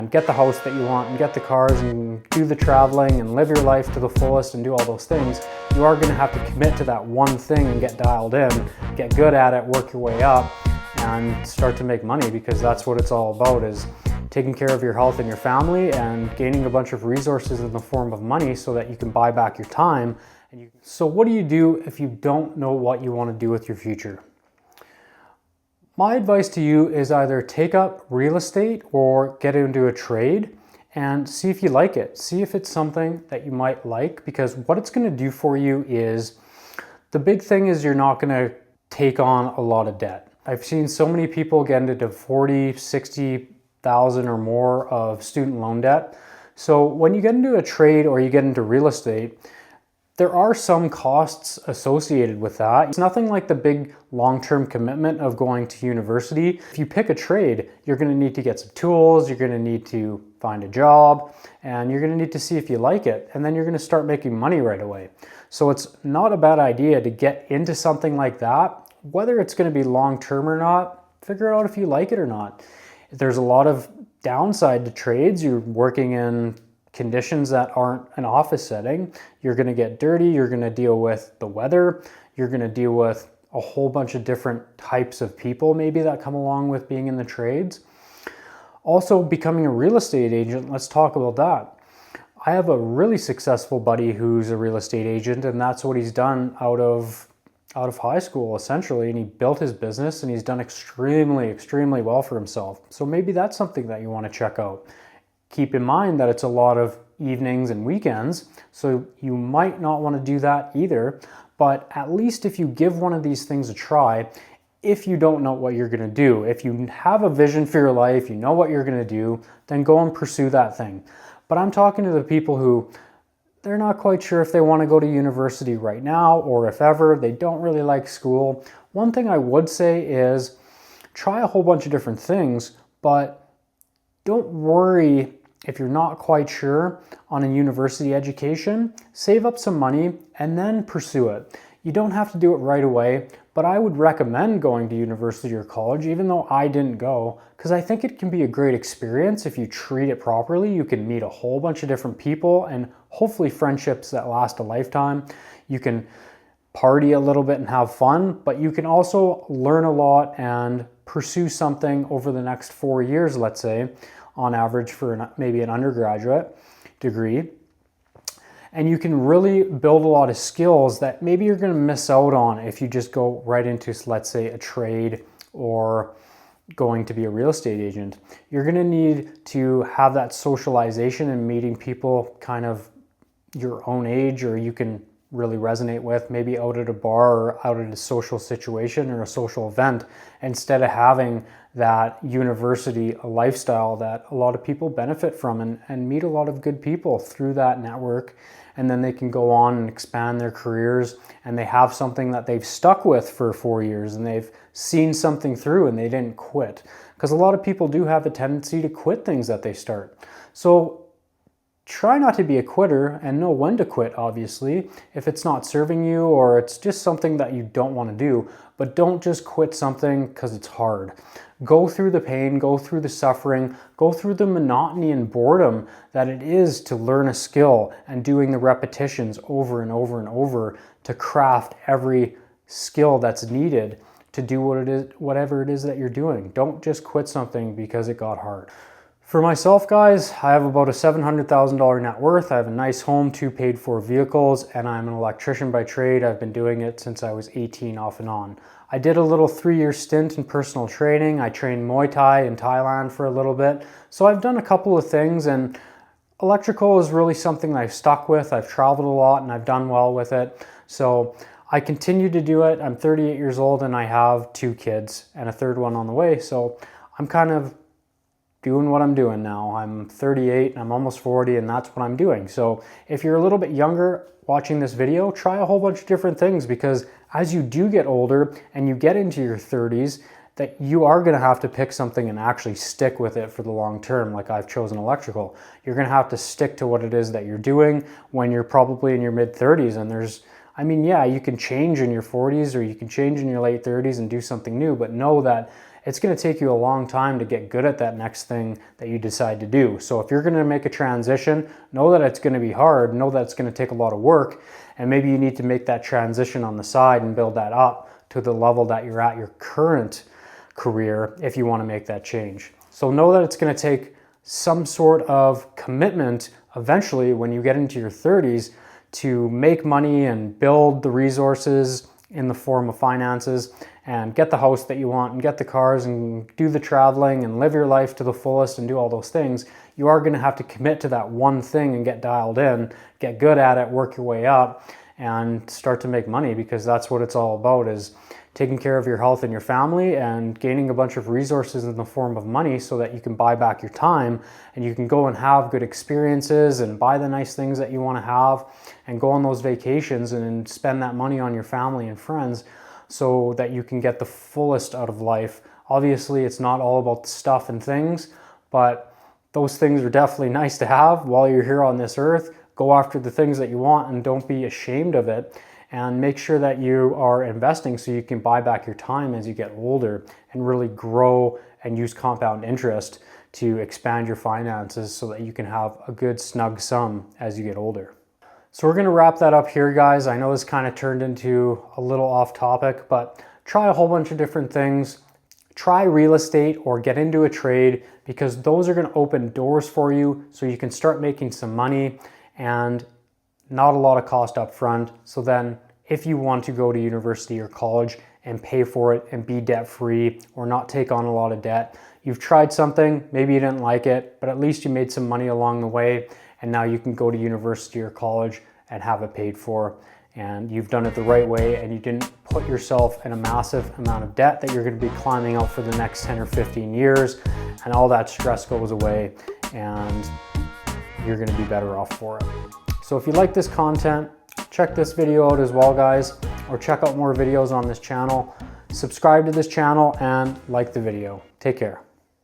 and get the house that you want and get the cars and do the traveling and live your life to the fullest and do all those things, you are going to have to commit to that one thing and get dialed in, get good at it, work your way up, and start to make money, because that's what it's all about, is taking care of your health and your family and gaining a bunch of resources in the form of money so that you can buy back your time. So what do you do if you don't know what you want to do with your future? My advice to you is either take up real estate or get into a trade and see if you like it. See if it's something that you might like, because what it's going to do for you is, the big thing is you're not going to take on a lot of debt. I've seen so many people get into 40, 60,000 or more of student loan debt. So when you get into a trade or you get into real estate, there are some costs associated with that. It's nothing like the big long-term commitment of going to university. If you pick a trade, you're going to need to get some tools, you're going to need to find a job, and you're going to need to see if you like it. And then you're going to start making money right away. So it's not a bad idea to get into something like that. Whether it's going to be long-term or not, figure out if you like it or not. There's a lot of downside to trades. You're working in conditions that aren't an office setting. You're going to get dirty, you're going to deal with the weather, you're going to deal with a whole bunch of different types of people maybe that come along with being in the trades. Also, becoming a real estate agent, let's talk about that. I have a really successful buddy who's a real estate agent, and that's what he's done out of high school essentially, and he built his business and he's done extremely well for himself. So maybe that's something that you want to check out. Keep in mind that it's a lot of evenings and weekends, so you might not want to do that either, but at least if you give one of these things a try, if you don't know what you're going to do, if you have a vision for your life, you know what you're going to do, then go and pursue that thing. But I'm talking to the people who, they're not quite sure if they want to go to university right now or if ever, they don't really like school. One thing I would say is try a whole bunch of different things, but don't worry if you're not quite sure on a university education. Save up some money and then pursue it. You don't have to do it right away, but I would recommend going to university or college, even though I didn't go, because I think it can be a great experience if you treat it properly. You can meet a whole bunch of different people and hopefully friendships that last a lifetime. You can party a little bit and have fun, but you can also learn a lot and pursue something over the next 4 years, let's say, on average for maybe an undergraduate degree. And you can really build a lot of skills that maybe you're going to miss out on if you just go right into, let's say, a trade or going to be a real estate agent. You're going to need to have that socialization and meeting people kind of your own age, or you can really resonate with, maybe out at a bar or out at a social situation or a social event, instead of having that university lifestyle that a lot of people benefit from and meet a lot of good people through that network. And then they can go on and expand their careers, and they have something that they've stuck with for 4 years and they've seen something through and they didn't quit. Because a lot of people do have a tendency to quit things that they start. So try not to be a quitter and know when to quit, obviously, if it's not serving you or it's just something that you don't want to do. But don't just quit something because it's hard. Go through the pain, go through the suffering, go through the monotony and boredom that it is to learn a skill and doing the repetitions over and over and over to craft every skill that's needed to do whatever it is that you're doing. Don't just quit something because it got hard. For myself, guys, I have about a $700,000 net worth. I have a nice home, 2 paid for vehicles, and I'm an electrician by trade. I've been doing it since I was 18 off and on. I did a little 3-year stint in personal training. I trained Muay Thai in Thailand for a little bit. So I've done a couple of things, and electrical is really something that I've stuck with. I've traveled a lot and I've done well with it. So I continue to do it. I'm 38 years old and I have 2 kids and a third one on the way. So I'm kind of doing what I'm doing now. I'm 38 and I'm almost 40, and that's what I'm doing. So if you're a little bit younger watching this video, try a whole bunch of different things, because as you do get older and you get into your 30s, that you are going to have to pick something and actually stick with it for the long term. Like I've chosen electrical. You're going to have to stick to what it is that you're doing when you're probably in your mid 30s. And yeah, you can change in your 40s or you can change in your late 30s and do something new, but know that it's going to take you a long time to get good at that next thing that you decide to do. So if you're going to make a transition, know that it's going to be hard, know that it's going to take a lot of work, and maybe you need to make that transition on the side and build that up to the level that you're at your current career if you want to make that change. So know that it's going to take some sort of commitment eventually when you get into your 30s to make money and build the resources in the form of finances and get the house that you want and get the cars and do the traveling and live your life to the fullest and do all those things. You are going to have to commit to that one thing and get dialed in, get good at it, work your way up, and start to make money, because that's what it's all about, is taking care of your health and your family and gaining a bunch of resources in the form of money so that you can buy back your time and you can go and have good experiences and buy the nice things that you want to have and go on those vacations and spend that money on your family and friends so that you can get the fullest out of life. Obviously, it's not all about the stuff and things, but those things are definitely nice to have while you're here on this earth. Go after the things that you want and don't be ashamed of it. And make sure that you are investing so you can buy back your time as you get older and really grow and use compound interest to expand your finances so that you can have a good snug sum as you get older. So we're going to wrap that up here, guys. I know this kind of turned into a little off topic, but try a whole bunch of different things. Try real estate or get into a trade, because those are going to open doors for you so you can start making some money and not a lot of cost up front. So then if you want to go to university or college and pay for it and be debt free or not take on a lot of debt, you've tried something, maybe you didn't like it, but at least you made some money along the way, and now you can go to university or college and have it paid for, and you've done it the right way and you didn't put yourself in a massive amount of debt that you're going to be climbing out for the next 10 or 15 years, and all that stress goes away and you're going to be better off for it. So if you like this content, check this video out as well, guys, or check out more videos on this channel. Subscribe to this channel and like the video. Take care.